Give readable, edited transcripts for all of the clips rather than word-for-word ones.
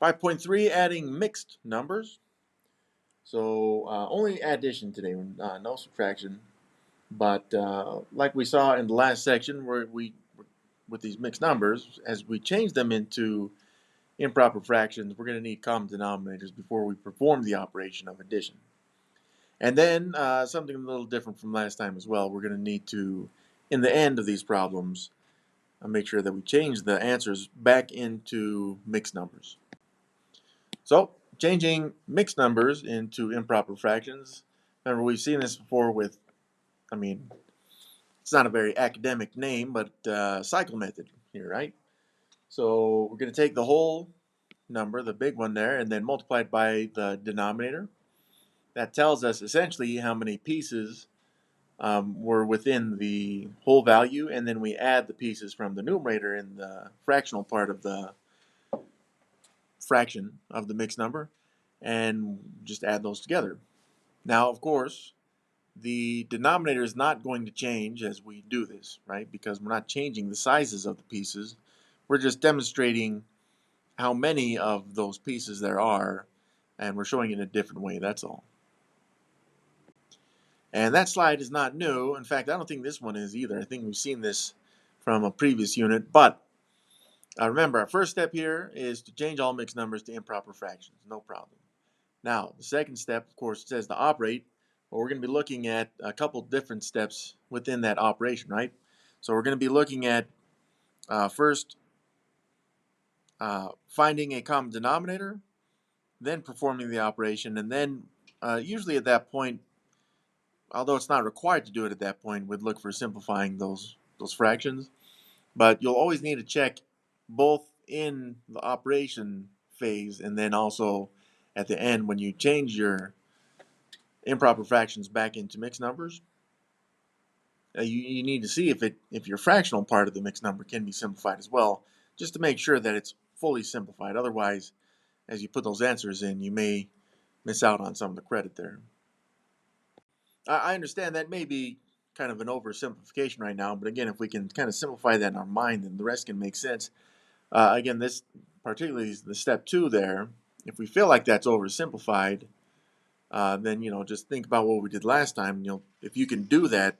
5.3, adding mixed numbers. So only addition today, no subtraction. But like we saw in the last section, where with these mixed numbers, as we change them into improper fractions, we're going to need common denominators before we perform the operation of addition. And then something a little different from last time as well, we're going to need to, in the end of these problems, make sure that we change the answers back into mixed numbers. So, changing mixed numbers into improper fractions. Remember, we've seen this before with, it's not a very academic name, but cycle method here, right? So we're going to take the whole number, the big one there, and then multiply it by the denominator. That tells us essentially how many pieces were within the whole value, and then we add the pieces from the numerator in the fractional part of the fraction of the mixed number, and just add those together. Now, of course, the denominator is not going to change as we do this, right? Because we're not changing the sizes of the pieces. We're just demonstrating how many of those pieces there are, and we're showing it in a different way, that's all. And that slide is not new. In fact, I don't think this one is either. I think we've seen this from a previous unit. But remember, our first step here is to change all mixed numbers to improper fractions. No problem. Now, the second step, of course, says to operate. But we're going to be looking at a couple different steps within that operation, right? So we're going to be looking at first finding a common denominator, then performing the operation, and then usually at that point, although it's not required to do it at that point, we'd look for simplifying those fractions. But you'll always need to check both in the operation phase and then also at the end when you change your improper fractions back into mixed numbers. You need to see if your fractional part of the mixed number can be simplified as well, just to make sure that it's fully simplified. Otherwise, as you put those answers in, you may miss out on some of the credit there. I understand that may be kind of an oversimplification right now, but again, if we can kind of simplify that in our mind, then the rest can make sense. Again, this particularly the step 2 there, if we feel like that's oversimplified, then just think about what we did last time. If you can do that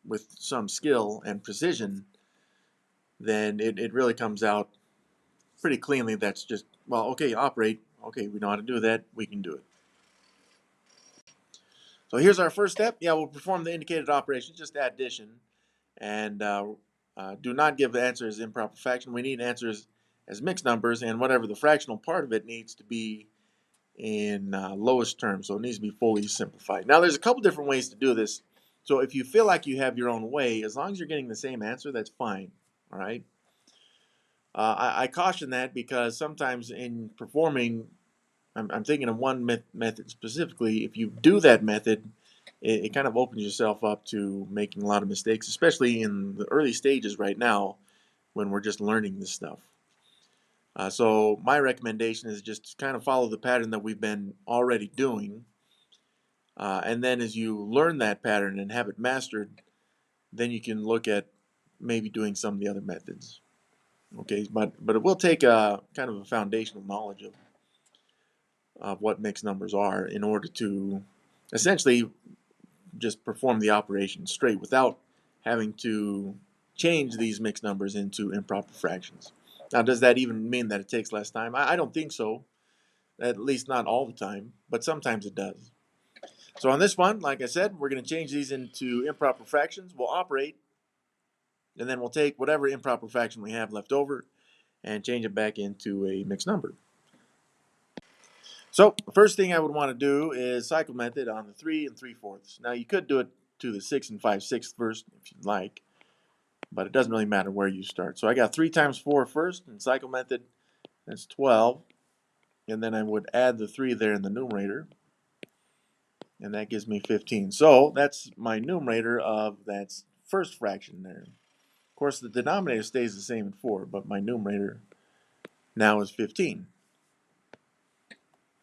with some skill and precision, then it really comes out pretty cleanly. That's just, well, okay, operate. Okay, we know how to do that. We can do it. So here's our first step. Yeah, we'll perform the indicated operation, just addition, and do not give the answer as improper fraction. We need answers as mixed numbers, and whatever the fractional part of it needs to be in lowest terms, so it needs to be fully simplified. Now, there's a couple different ways to do this. So if you feel like you have your own way, as long as you're getting the same answer, that's fine. All right. I caution that because sometimes in performing, I'm thinking of one method specifically. If you do that method, it kind of opens yourself up to making a lot of mistakes, especially in the early stages right now when we're just learning this stuff. So my recommendation is just to kind of follow the pattern that we've been already doing. And then as you learn that pattern and have it mastered, then you can look at maybe doing some of the other methods. Okay, but it will take a kind of a foundational knowledge of what mixed numbers are in order to essentially just perform the operation straight without having to change these mixed numbers into improper fractions. Now, does that even mean that it takes less time? I don't think so, at least not all the time, but sometimes it does. So on this one, like I said, we're going to change these into improper fractions. We'll operate, and then we'll take whatever improper fraction we have left over and change it back into a mixed number. So the first thing I would want to do is cycle method on the 3 3/4. Now you could do it to the 6 5/6 first if you'd like, but it doesn't really matter where you start. So I got 3 times 4 first in cycle method. That's 12. And then I would add the 3 there in the numerator. And that gives me 15. So that's my numerator of that first fraction there. Of course, the denominator stays the same in 4, but my numerator now is 15.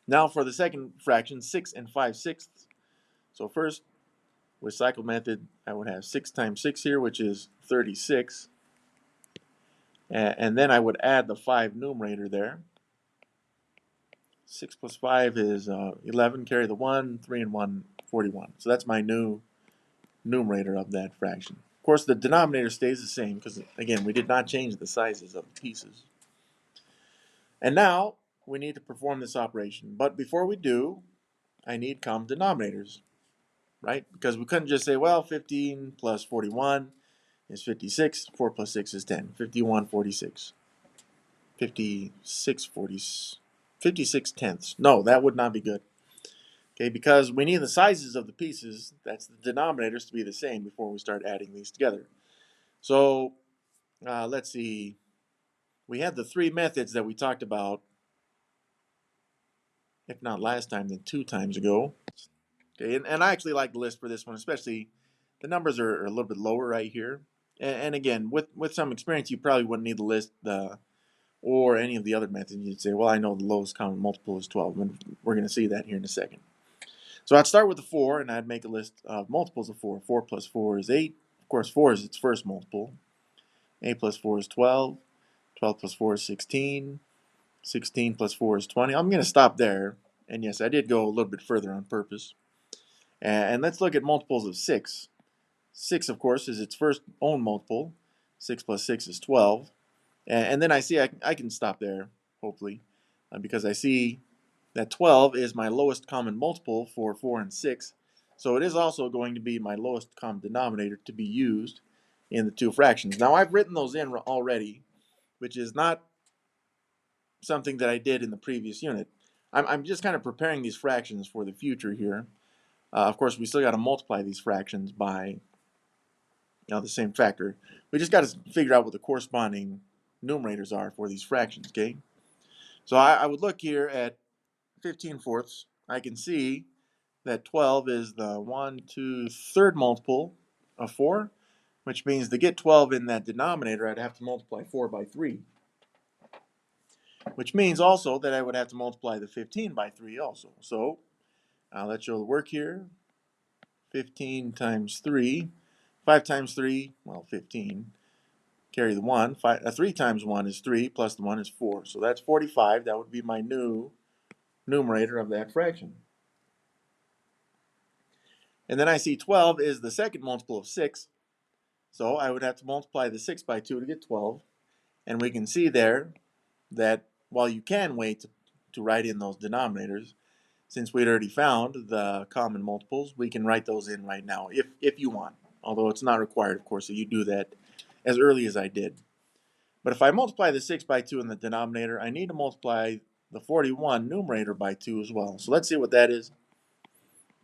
Now for the second fraction, 6 5/6. So first, with cycle method, I would have 6 times 6 here, which is 36. And then I would add the 5 numerator there. 6 plus 5 is 11, carry the 1, 3 and 1, 41. So that's my new numerator of that fraction. Of course, the denominator stays the same because, again, we did not change the sizes of the pieces. And now we need to perform this operation. But before we do, I need common denominators, right? Because we couldn't just say, well, 15 plus 41 is 56. 4 plus 6 is 10. 51, 46. 56, 40, 56 tenths. No, that would not be good. Okay, because we need the sizes of the pieces, that's the denominators, to be the same before we start adding these together. So let's see. We had the 3 methods that we talked about, if not last time, then 2 times ago. Okay, and I actually like the list for this one, especially the numbers are a little bit lower right here. And again, with some experience, you probably wouldn't need the list or any of the other methods. You'd say, well, I know the lowest common multiple is 12. And we're going to see that here in a second. So I'd start with the 4, and I'd make a list of multiples of 4. 4 plus 4 is 8. Of course, 4 is its first multiple. 8 plus 4 is 12. 12 plus 4 is 16. 16 plus 4 is 20. I'm going to stop there. And yes, I did go a little bit further on purpose. And let's look at multiples of 6. 6, of course, is its first own multiple. 6 plus 6 is 12. And then I see I can stop there, hopefully, because I see that 12 is my lowest common multiple for 4 and 6. So it is also going to be my lowest common denominator to be used in the 2 fractions. Now I've written those in already, which is not something that I did in the previous unit. I'm just kind of preparing these fractions for the future here. Of course, we still got to multiply these fractions by the same factor. We just got to figure out what the corresponding numerators are for these fractions, okay? So I would look here at 15 fourths. I can see that 12 is the 1, 2, third multiple of 4, which means to get 12 in that denominator, I'd have to multiply 4 by 3. Which means also that I would have to multiply the 15 by 3 also. So let's show the work here. 15 times 3. 5 times 3, well, 15. Carry the 1. 3 times 1 is 3, plus the 1 is 4. So that's 45. That would be my new numerator of that fraction. And then I see 12 is the second multiple of 6. So I would have to multiply the 6 by 2 to get 12. And we can see there that while you can wait to write in those denominators, since we'd already found the common multiples, we can write those in right now if you want. Although it's not required, of course, that you do that as early as I did. But if I multiply the 6 by 2 in the denominator, I need to multiply the 41 numerator by 2 as well. So let's see what that is.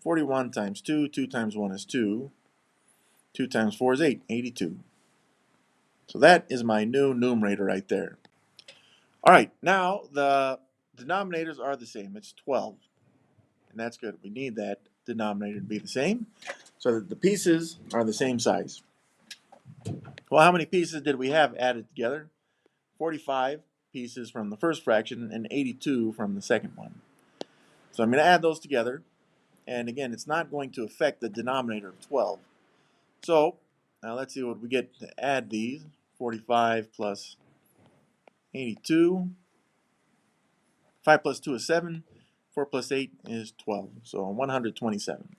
41 times 2, 2 times 1 is 2. 2 times 4 is 8, 82. So that is my new numerator right there. All right, now the denominators are the same. It's 12. And that's good. We need that denominator to be the same so that the pieces are the same size. Well, how many pieces did we have added together? 45 pieces from the first fraction and 82 from the second one. So I'm going to add those together. And again, it's not going to affect the denominator of 12. So now let's see what we get to add these. 45 plus 82. 5 plus 2 is 7. 4 plus 8 is 12. So 127.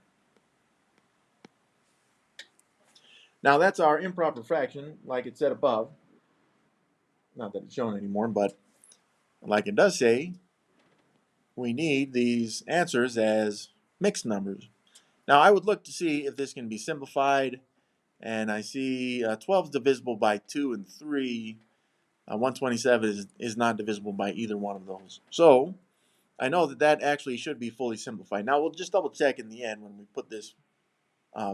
Now that's our improper fraction, like it said above. Not that it's shown anymore, but like it does say, we need these answers as mixed numbers. Now I would look to see if this can be simplified, and I see 12 is divisible by 2 and 3. 127 is not divisible by either one of those. So I know that actually should be fully simplified. Now we'll just double check in the end when we put this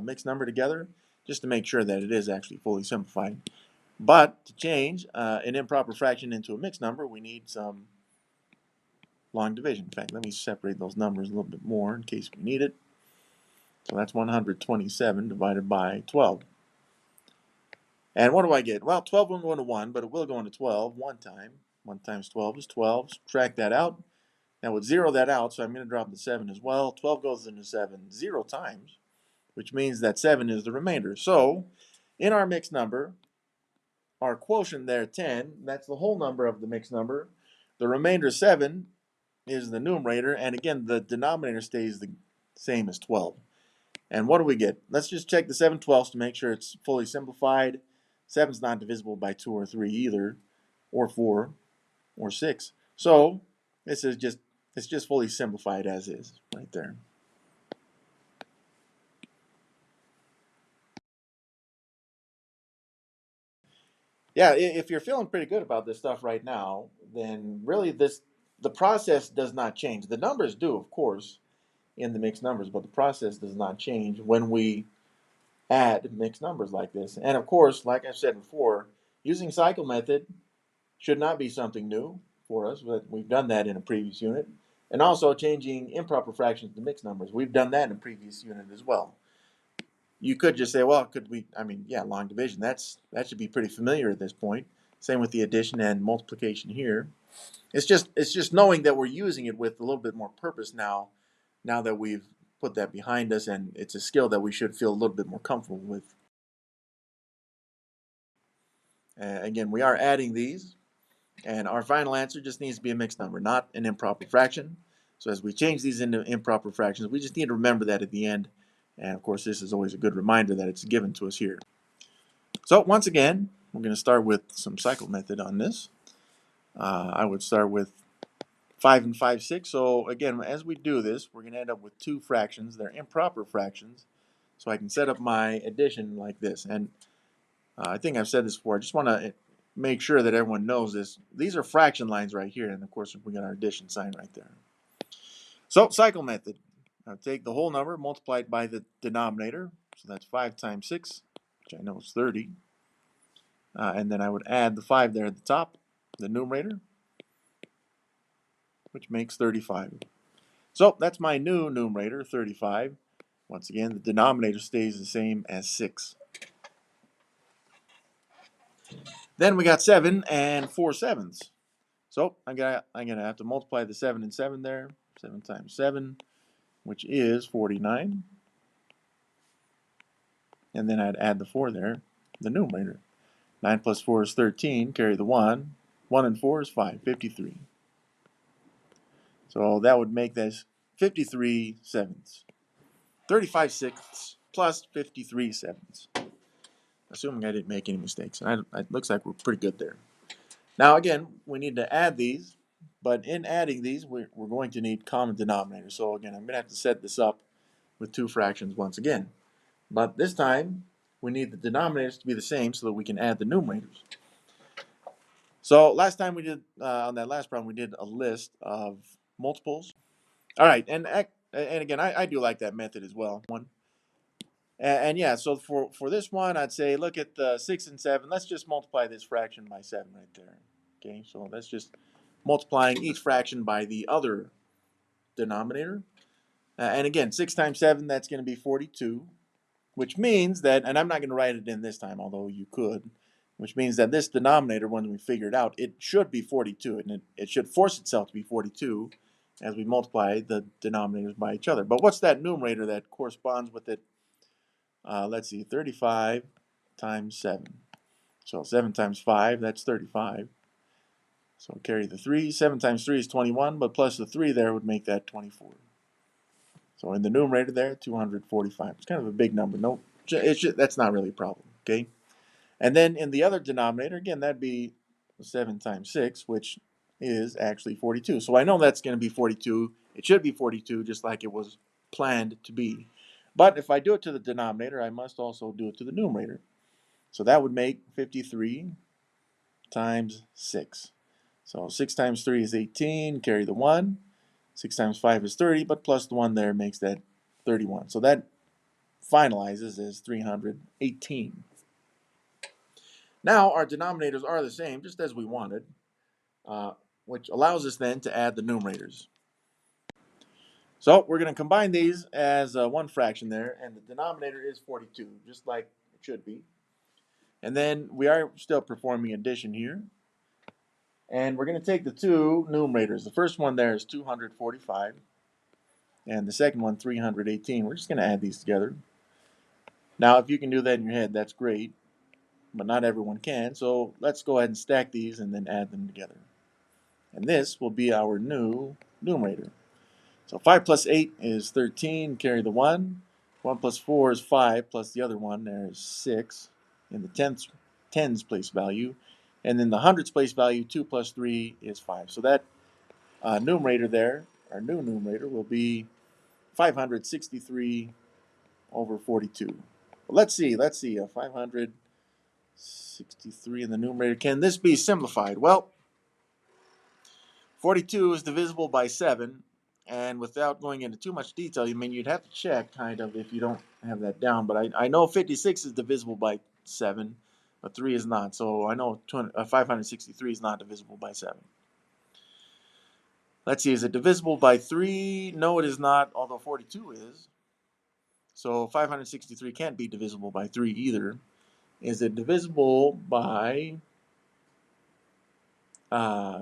mixed number together, just to make sure that it is actually fully simplified. But to change an improper fraction into a mixed number, we need some long division. In fact, let me separate those numbers a little bit more in case we need it. So that's 127 divided by 12. And what do I get? Well, 12 won't go into 1, but it will go into 12 one time. 1 times 12 is 12. Subtract that out. Now we'll zero that out, so I'm going to drop the 7 as well. 12 goes into 7 0 times, which means that 7 is the remainder. So in our mixed number, our quotient there, 10, that's the whole number of the mixed number. The remainder, 7, is the numerator. And again, the denominator stays the same as 12. And what do we get? Let's just check the 7/12 to make sure it's fully simplified. 7 is not divisible by 2 or 3 either, or 4, or 6. So this is just, it's just fully simplified as is right there. Yeah, if you're feeling pretty good about this stuff right now, then really the process does not change. The numbers do, of course, in the mixed numbers, but the process does not change when we add mixed numbers like this. And of course, like I said before, using cycle method should not be something new for us, but we've done that in a previous unit. And also changing improper fractions to mixed numbers. We've done that in a previous unit as well. You could just say, well, could we, I mean, yeah, long division, that should be pretty familiar at this point. Same with the addition and multiplication here. It's just knowing that we're using it with a little bit more purpose now that we've put that behind us, and it's a skill that we should feel a little bit more comfortable with. Again, we are adding these, and our final answer just needs to be a mixed number, not an improper fraction. So as we change these into improper fractions, we just need to remember that at the end. And of course, this is always a good reminder that it's given to us here. So once again, we're going to start with some cycle method on this. I would start with 5 and 5, 6. So again, as we do this, we're going to end up with two fractions. They're improper fractions. So I can set up my addition like this. And I think I've said this before. I just want to make sure that everyone knows this. These are fraction lines right here. And of course, we got our addition sign right there. So cycle method. I'll take the whole number, multiply it by the denominator. So that's 5 times 6, which I know is 30. And then I would add the 5 there at the top, the numerator, which makes 35. So that's my new numerator, 35. Once again, the denominator stays the same as 6. Then we got 7 and 4 sevenths. So I'm gonna have to multiply the 7 and 7 there. 7 times 7, which is 49. And then I'd add the 4 there, the numerator. 9 plus 4 is 13, carry the 1. 1 and 4 is 5, 53. So that would make this 53 sevenths. 35 sixths plus 53 sevenths. Assuming I didn't make any mistakes. And it looks like we're pretty good there. Now again, we need to add these. But in adding these, we're going to need common denominators. So again, I'm going to have to set this up with two fractions once again. But this time, we need the denominators to be the same so that we can add the numerators. So last time we did, on that last problem, we did a list of multiples. All right, and again, I do like that method as well. And yeah, so for this one, I'd say look at the 6 and 7. Let's just multiply this fraction by 7 right there. Okay, so that's just multiplying each fraction by the other denominator. And again, 6 times 7, that's going to be 42, which means that, and I'm not going to write it in this time, although you could, which means that this denominator, when we figure it out, it should be 42, and it should force itself to be 42 as we multiply the denominators by each other. But what's that numerator that corresponds with it? Let's see, 35 times 7. So 7 times 5, that's 35. So carry the 3. 7 times 3 is 21, but plus the 3 there would make that 24. So in the numerator there, 245. It's kind of a big number. No, that's not really a problem, okay? And then in the other denominator, again, that'd be 7 times 6, which is actually 42. So I know that's going to be 42. It should be 42, just like it was planned to be. But if I do it to the denominator, I must also do it to the numerator. So that would make 53 times 6. So 6 times 3 is 18, carry the 1. 6 times 5 is 30, but plus the 1 there makes that 31. So that finalizes as 318. Now our denominators are the same, just as we wanted, which allows us then to add the numerators. So we're going to combine these as one fraction there, and the denominator is 42, just like it should be. And then we are still performing addition here. And we're going to take the two numerators. The first one there is 245, and the second one 318. We're just going to add these together. Now, if you can do that in your head, that's great. but not everyone can. So let's go ahead and stack these and then add them together. And this will be our new numerator. So 5 plus 8 is 13, carry the 1. 1 plus 4 is 5, plus the other one, there's 6 in the tens place value. And then the hundreds place value, 2 plus 3 is 5. So that numerator there, our new numerator, will be 563 over 42. Well, let's see, 563 in the numerator. Can this be simplified? Well, 42 is divisible by 7, and without going into too much detail, you'd have to check kind of if you don't have that down, but I know 56 is divisible by 7, but 3 is not, so I know 563 is not divisible by 7. Let's see, is it divisible by 3? No, it is not, although 42 is. So 563 can't be divisible by 3 either. Is it divisible by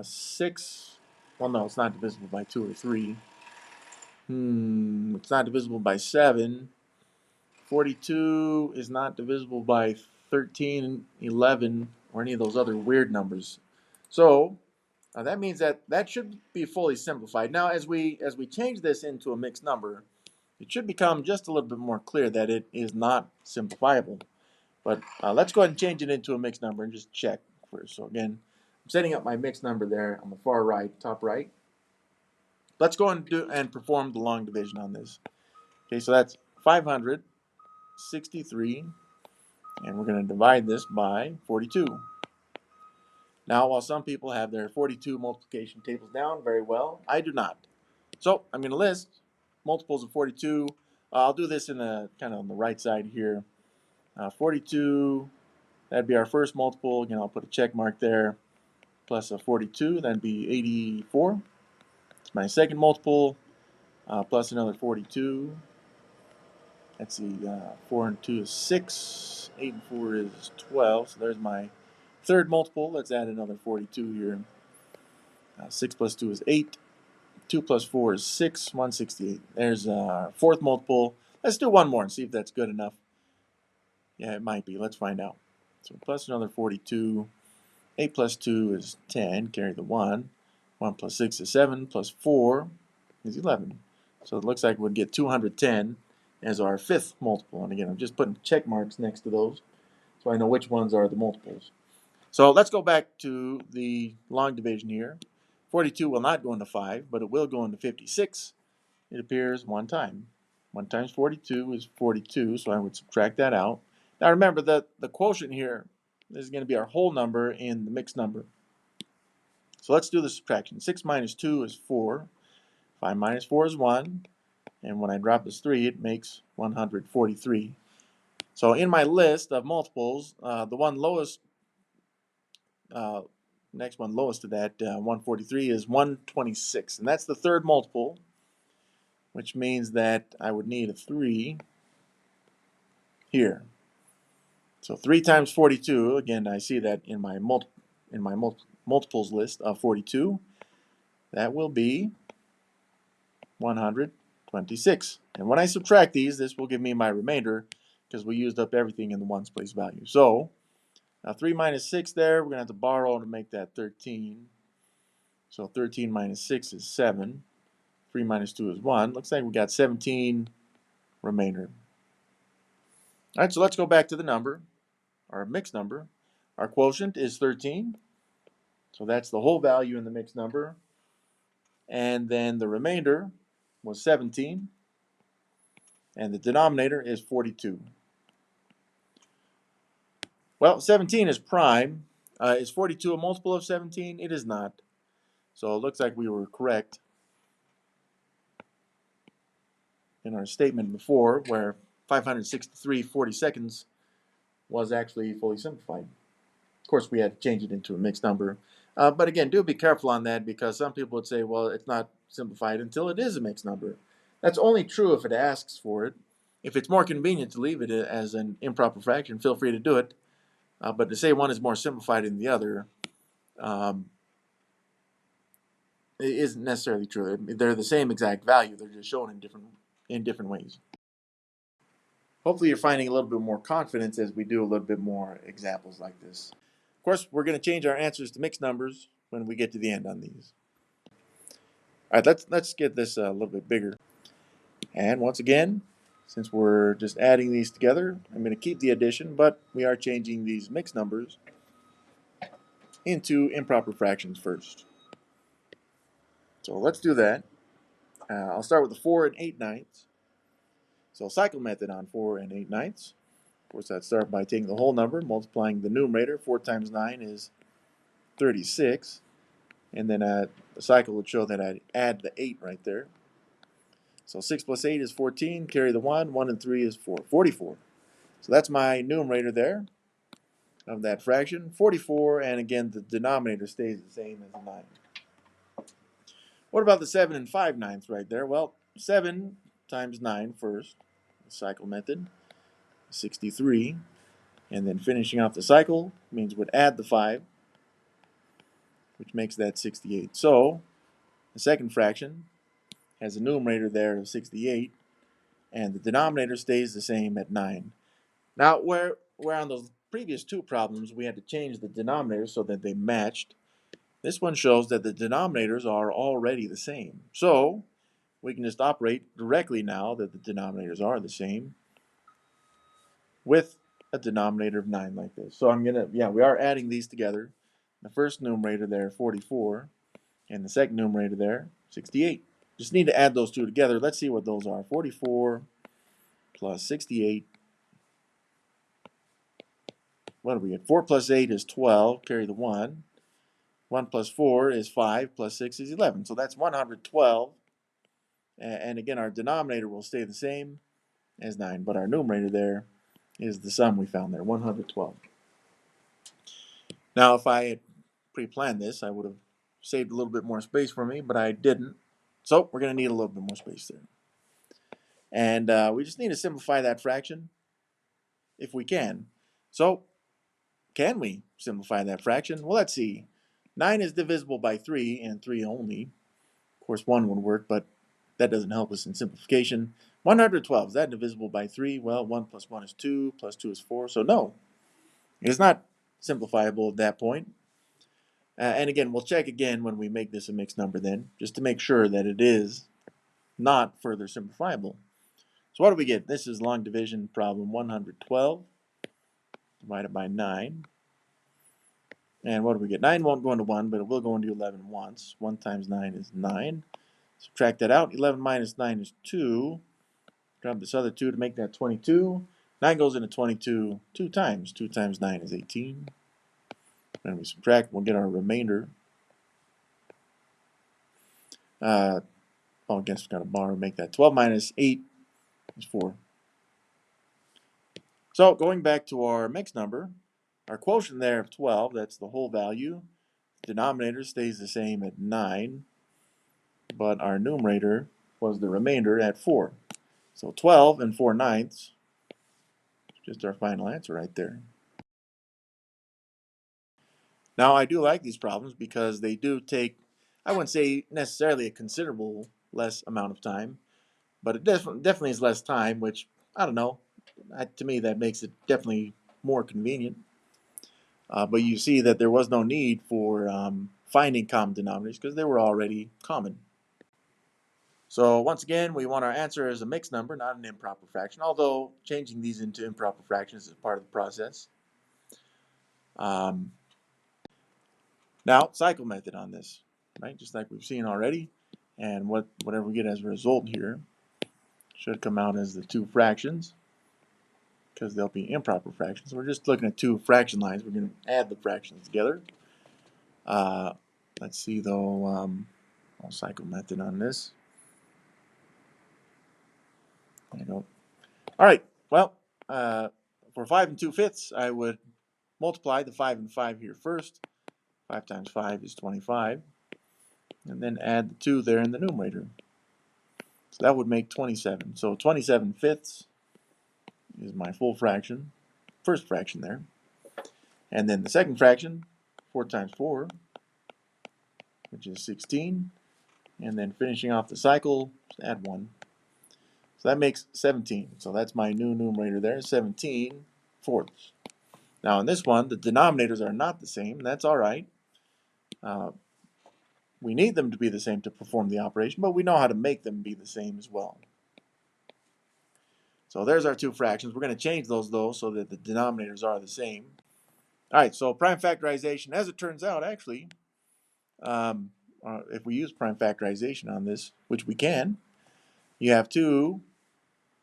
6? Well, no, it's not divisible by 2 or 3. It's not divisible by 7. 42 is not divisible by 13, 11, or any of those other weird numbers. So that means that should be fully simplified. Now, as we change this into a mixed number, it should become just a little bit more clear that it is not simplifiable. But let's go ahead and change it into a mixed number and just check first. So again, I'm setting up my mixed number there on the far right, top right. Let's go and perform the long division on this. Okay, so that's 563, and we're going to divide this by 42. Now, while some people have their 42 multiplication tables down very well, I do not. So I'm going to list multiples of 42. I'll do this in a kind of on the right side here. 42, that'd be our first multiple. Again, I'll put a check mark there. Plus a 42, that'd be 84. It's my second multiple. Plus another 42. Let's see, 4 and 2 is 6. 8 and 4 is 12. So there's my third multiple. Let's add another 42 here. 6 plus 2 is 8. 2 plus 4 is 6. 168. There's our fourth multiple. Let's do one more and see if that's good enough. Yeah, it might be. Let's find out. So plus another 42. 8 plus 2 is 10. Carry the 1. 1 plus 6 is 7. Plus 4 is 11. So it looks like we'd get 210 as our fifth multiple. And again, I'm just putting check marks next to those so I know which ones are the multiples. So let's go back to the long division here. 42 will not go into 5, but it will go into 56. It appears one time. 1 times 42 is 42, so I would subtract that out. Now remember that the quotient here is going to be our whole number in the mixed number. So let's do the subtraction. 6 minus 2 is 4. 5 minus 4 is 1. And when I drop this 3, it makes 143. So in my list of multiples, the one lowest, next one lowest to that, 143, is 126. And that's the third multiple, which means that I would need a 3 here. So 3 times 42, again, I see that in my multiples list of 42. That will be 126. And when I subtract these, this will give me my remainder because we used up everything in the ones place value. So now 3 minus 6 there, we're going to have to borrow to make that 13. So 13 minus 6 is 7. 3 minus 2 is 1. Looks like we got 17 remainder. All right, so let's go back to the number, our mixed number. Our quotient is 13. So that's the whole value in the mixed number. And then the remainder was 17. And the denominator is 42. Well, 17 is prime. Is 42 a multiple of 17? It is not. So it looks like we were correct in our statement before, where 563 42 was actually fully simplified. Of course, we had to change it into a mixed number. But again, do be careful on that because some people would say, well, it's not simplified until it is a mixed number. That's only true if it asks for it. If it's more convenient to leave it as an improper fraction, feel free to do it. But to say one is more simplified than the other it isn't necessarily true. They're the same exact value. They're just shown in different ways. hopefully you're finding a little bit more confidence as we do a little bit more examples like this. Of course, we're going to change our answers to mixed numbers when we get to the end on these. All right, let's get this a little bit bigger. And once again, since we're just adding these together, I'm going to keep the addition, but we are changing these mixed numbers into improper fractions first. So let's do that. I'll start with the 4 and 8 ninths. So cycle method on 4 and 8 ninths. Of course, I'd start by taking the whole number, multiplying the numerator. 4 times 9 is 36. And then the cycle would show that I'd add the 8 right there. So 6 plus 8 is 14. Carry the 1. 1 and 3 is 4. 44. So that's my numerator there of that fraction. 44, and again, the denominator stays the same as the 9. What about the 7 and 5 ninths right there? Well, 7 times 9 first, the cycle method, 63. And then finishing off the cycle means we'd add the 5, which makes that 68. So the second fraction has a numerator there of 68, and the denominator stays the same at 9. Now, where on those previous two problems we had to change the denominators so that they matched, this one shows that the denominators are already the same. So we can just operate directly now that the denominators are the same with a denominator of 9 like this. So we are adding these together. The first numerator there, 44, and the second numerator there, 68. Just need to add those two together. Let's see what those are. 44 plus 68. What do we get? 4 plus 8 is 12. Carry the 1. 1 plus 4 is 5. Plus 6 is 11. So that's 112. And again, our denominator will stay the same as 9. But our numerator there is the sum we found there, 112. Now, if I had pre-planned this, I would have saved a little bit more space for me, but I didn't. So we're going to need a little bit more space there. And we just need to simplify that fraction if we can. So can we simplify that fraction? Well, let's see. 9 is divisible by 3 and 3 only. Of course, 1 would work, but that doesn't help us in simplification. 112, is that divisible by 3? Well, 1 plus 1 is 2, plus 2 is 4. So no, it's not simplifiable at that point. And again, we'll check again when we make this a mixed number then, just to make sure that it is not further simplifiable. So what do we get? This is long division problem 112 divided by 9. And what do we get? 9 won't go into 1, but it will go into 11 once. 1 times 9 is 9. Subtract that out. 11 minus 9 is 2. Grab this other 2 to make that 22. 9 goes into 22 2 times. 2 times 9 is 18. When we subtract, we'll get our remainder. I guess we've got to borrow, make that 12 minus 8 is 4. So going back to our mixed number, our quotient there of 12, that's the whole value. Denominator stays the same at 9, but our numerator was the remainder at 4. So 12 and 4 ninths, just our final answer right there. Now, I do like these problems because they do take, I wouldn't say necessarily a considerable less amount of time, but it definitely is less time, which, I don't know, to me that makes it definitely more convenient. But you see that there was no need for finding common denominators because they were already common. So once again, we want our answer as a mixed number, not an improper fraction, although changing these into improper fractions is part of the process. Now, cycle method on this, right? Just like we've seen already. And whatever we get as a result here should come out as the two fractions because they'll be improper fractions. So we're just looking at two fraction lines. We're going to add the fractions together. Let's see, though, I'll cycle method on this. There you go. All right, well, for 5 2/5, I would multiply the 5 and 5 here first. 5 times 5 is 25. And then add the 2 there in the numerator. So that would make 27. So 27/5 is my full fraction, first fraction there. And then the second fraction, 4 times 4, which is 16. And then finishing off the cycle, just add 1. So that makes 17. So that's my new numerator there, 17 fourths. Now in this one, the denominators are not the same. That's all right. We need them to be the same to perform the operation, but we know how to make them be the same as well. So there's our two fractions. We're going to change those, though, so that the denominators are the same. All right, so prime factorization, as it turns out, actually, if we use prime factorization on this, which we can, you have two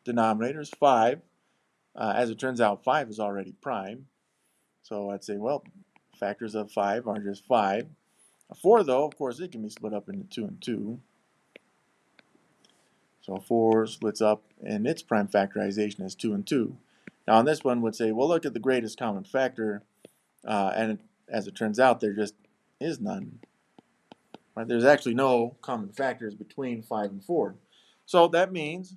denominators, 5. As it turns out, 5 is already prime. So I'd say, well, factors of 5 are just 5. A 4, though, of course, it can be split up into 2 and 2. So 4 splits up, and its prime factorization is 2 and 2. Now on this one, would say, well, look at the greatest common factor, and as it turns out, there just is none. Right? There's actually no common factors between 5 and 4. So that means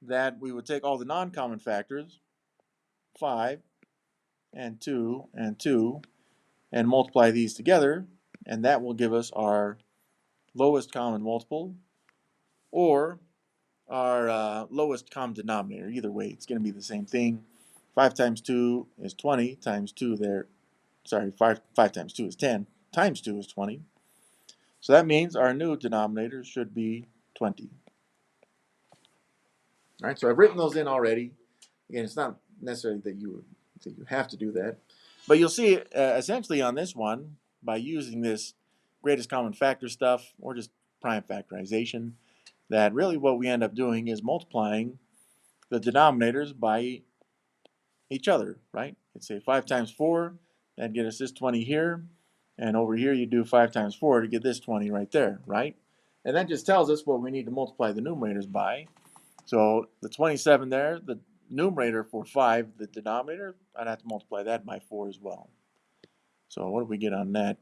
that we would take all the non-common factors, 5 and 2 and 2, and multiply these together, and that will give us our lowest common multiple, or our lowest common denominator. Either way, it's going to be the same thing. 5 times 2 is 20 times 2 there. Sorry, 5 times 2 is 10 times 2 is 20. So that means our new denominator should be 20. All right, so I've written those in already. Again, it's not necessarily that you have to do that. But you'll see essentially on this one, by using this greatest common factor stuff or just prime factorization, that really what we end up doing is multiplying the denominators by each other, right? Let's say 5 times 4, that'd get us this 20 here. And over here you do 5 times 4 to get this 20 right there, right? And that just tells us what we need to multiply the numerators by. So the 27 there, the numerator for 5, the denominator, I'd have to multiply that by 4 as well. So what do we get on that?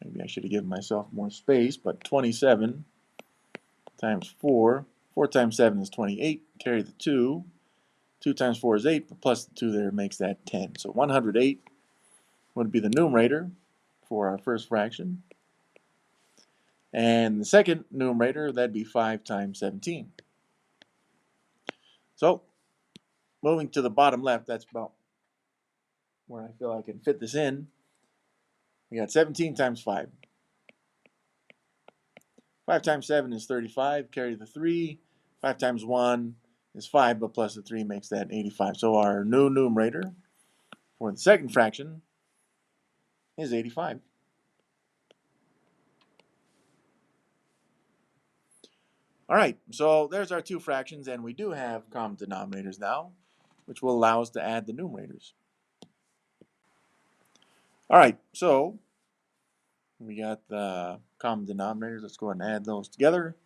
Maybe I should have given myself more space, but 27 times 4. 4 times 7 is 28. Carry the 2. 2 times 4 is 8, but plus the 2 there makes that 10. So 108 would be the numerator for our first fraction. And the second numerator, that'd be 5 times 17. So moving to the bottom left, that's about where I feel I can fit this in. We got 17 times 5. 5 times 7 is 35. Carry the 3. 5 times 1 is 5, but plus the 3 makes that 85. So our new numerator for the second fraction is 85. All right, so there's our two fractions, and we do have common denominators now, which will allow us to add the numerators. All right, so we got the common denominators. Let's go ahead and add those together.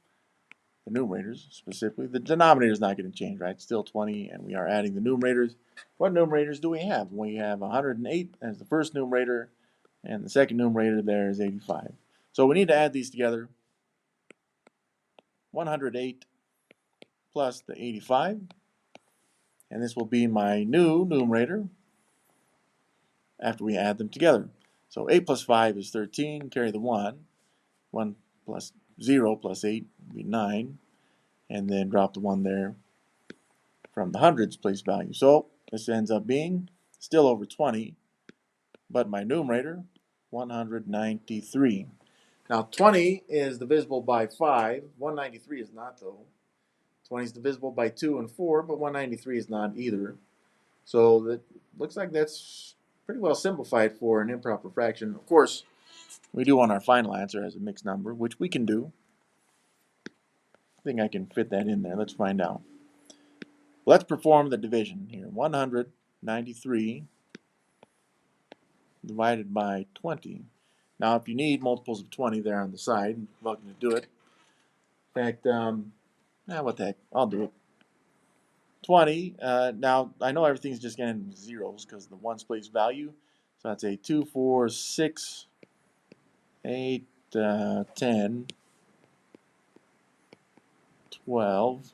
The numerators, specifically. The denominator is not going to change, right? It's still 20, and we are adding the numerators. What numerators do we have? We have 108 as the first numerator, and the second numerator there is 85. So we need to add these together. 108 plus the 85, and this will be my new numerator after we add them together. So 8 plus 5 is 13, carry the 1. 1 plus 0 plus 8 would be 9, and then drop the 1 there from the hundreds place value. So this ends up being still over 20, but my numerator, 193. Now 20 is divisible by 5. 193 is not, though. 20 is divisible by 2 and 4, but 193 is not either. So that looks like that's pretty well simplified for an improper fraction. Of course, we do want our final answer as a mixed number, which we can do. I think I can fit that in there. Let's find out. Let's perform the division here. 193 divided by 20. Now, if you need multiples of 20 there on the side, you're welcome to do it. In fact, what the heck, I'll do it. 20, now I know everything's just going to end with zeros because the ones place value. So I'd say 2, 4, 6, 8, 10, 12,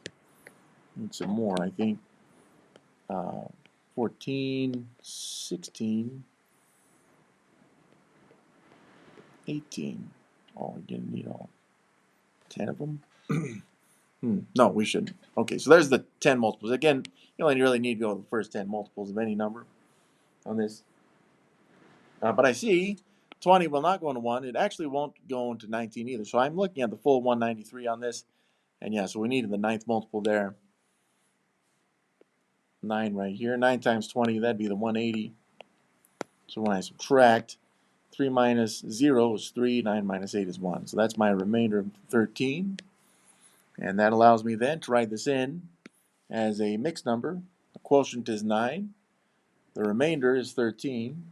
need some more, I think. 14, 16, 18. Oh, we're going to need all 10 of them. No, we shouldn't. Okay, so there's the 10 multiples. Again, you only really need to go to the first 10 multiples of any number on this. But I see 20 will not go into 1. It actually won't go into 19 either. So I'm looking at the full 193 on this. And yeah, so we needed the 9th multiple there. 9 right here. 9 times 20, that'd be the 180. So when I subtract, 3 minus 0 is 3, 9 minus 8 is 1. So that's my remainder of 13. And that allows me then to write this in as a mixed number. The quotient is 9. The remainder is 13.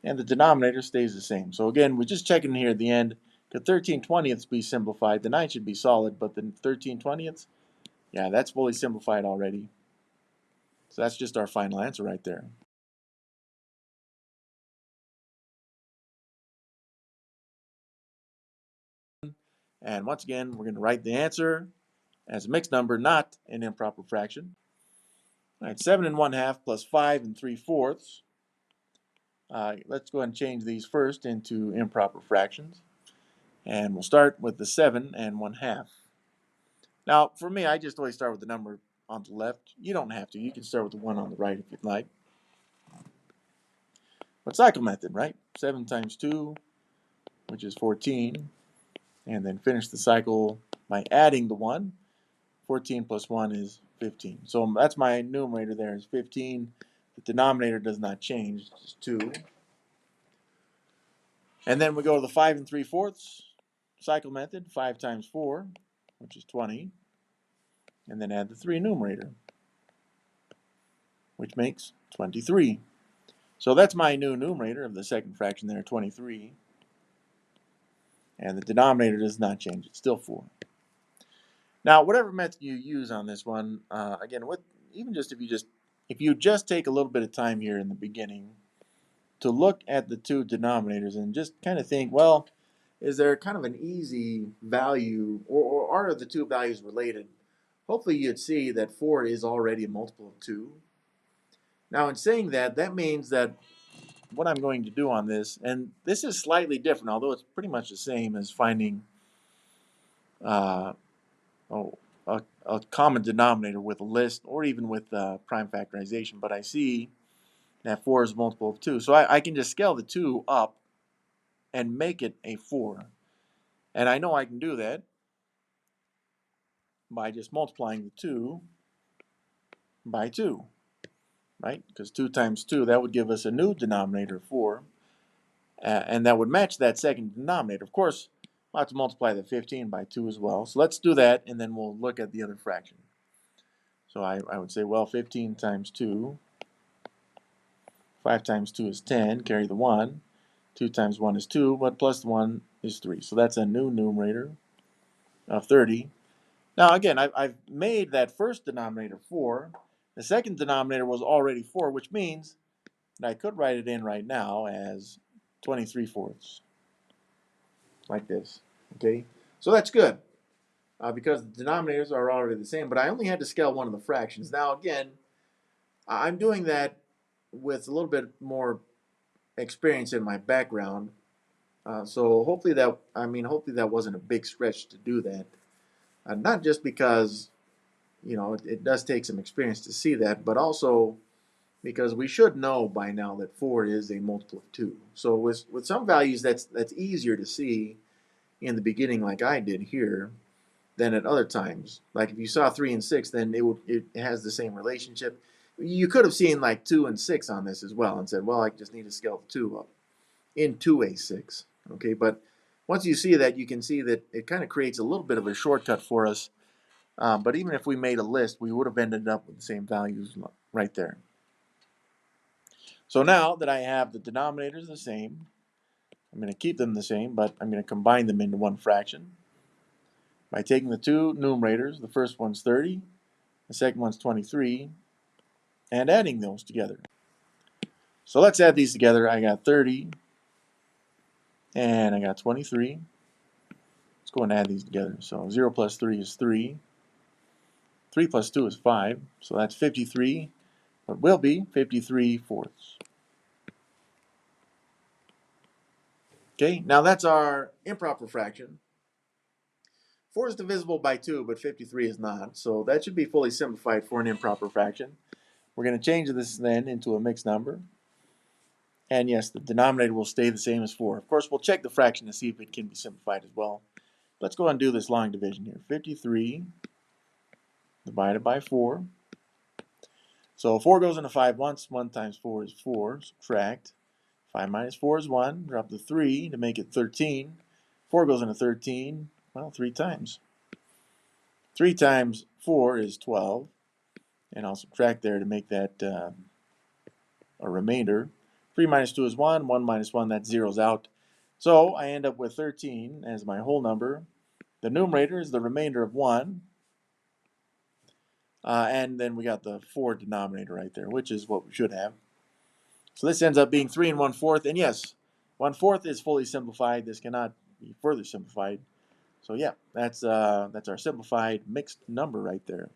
And the denominator stays the same. So again, we're just checking here at the end. Could 13/20ths be simplified? The 9 should be solid, but the 13/20ths, yeah, that's fully simplified already. So that's just our final answer right there. And once again, we're going to write the answer as a mixed number, not an improper fraction. All right, 7 1/2 plus 5 3/4. Let's go ahead and change these first into improper fractions. And we'll start with the 7 1/2. Now, for me, I just always start with the number on the left. You don't have to. You can start with the 1 on the right if you'd like. But cycle method, right? 7 times 2, which is 14. And then finish the cycle by adding the 1. 14 plus 1 is 15. So that's my numerator there is 15. The denominator does not change. It's 2. And then we go to the 5 3/4 cycle method. 5 times 4, which is 20. And then add the 3 numerator, which makes 23. So that's my new numerator of the second fraction there, 23. And the denominator does not change. It's still 4. Now, whatever method you use on this one, again, if you just take a little bit of time here in the beginning to look at the two denominators and just kind of think, well, is there kind of an easy value, or are the two values related? Hopefully you'd see that 4 is already a multiple of 2. Now, in saying that, that means that what I'm going to do on this, and this is slightly different, although it's pretty much the same as finding uh, a common denominator with a list or even with prime factorization, but I see that 4 is a multiple of 2. So I can just scale the 2 up and make it a 4. And I know I can do that by just multiplying the 2 by 2, right? Because 2 times 2, that would give us a new denominator of 4. And that would match that second denominator. Of course, we'll have to multiply the 15 by 2 as well. So let's do that, and then we'll look at the other fraction. So I would say, well, 15 times 2, 5 times 2 is 10, carry the 1. 2 times 1 is 2, but plus the 1 is 3. So that's a new numerator of 30. Now, again, I've made that first denominator 4. The second denominator was already 4, which means that I could write it in right now as 23/4, like this. Okay, so that's good because the denominators are already the same, but I only had to scale one of the fractions. Now, again, I'm doing that with a little bit more experience in my background. So hopefully that wasn't a big stretch to do that. Not just because, it does take some experience to see that, but also because we should know by now that 4 is a multiple of 2. So with some values, that's easier to see in the beginning, like I did here, than at other times. Like if you saw 3 and 6, then it has the same relationship. You could have seen like 2 and 6 on this as well and said, well, I just need to scale the 2 up into a 6. Okay, but once you see that, you can see that it kind of creates a little bit of a shortcut for us. But even if we made a list, we would have ended up with the same values right there. So now that I have the denominators the same, I'm going to keep them the same, but I'm going to combine them into one fraction by taking the two numerators. The first one's 30, the second one's 23, and adding those together. So let's add these together. I got 30 and I got 23. Let's go and add these together. So 0 plus 3 is 3. 3 plus 2 is 5. So that's 53, but will be 53/4. Okay, now that's our improper fraction. 4 is divisible by 2, but 53 is not. So that should be fully simplified for an improper fraction. We're going to change this then into a mixed number. And yes, the denominator will stay the same as 4. Of course, we'll check the fraction to see if it can be simplified as well. Let's go ahead and do this long division here. 53 divided by 4. So 4 goes into 5 once. 1 times 4 is 4. Subtract. 5 minus 4 is 1. Drop the 3 to make it 13. 4 goes into 13, well, 3 times. 3 times 4 is 12. And I'll subtract there to make that a remainder. 3 minus 2 is 1. 1 minus 1, that zeroes out. So I end up with 13 as my whole number. The numerator is the remainder of 1. And then we got the 4 denominator right there, which is what we should have. So this ends up being 3 1/4. And yes, 1/4 is fully simplified. This cannot be further simplified. So yeah, that's our simplified mixed number right there.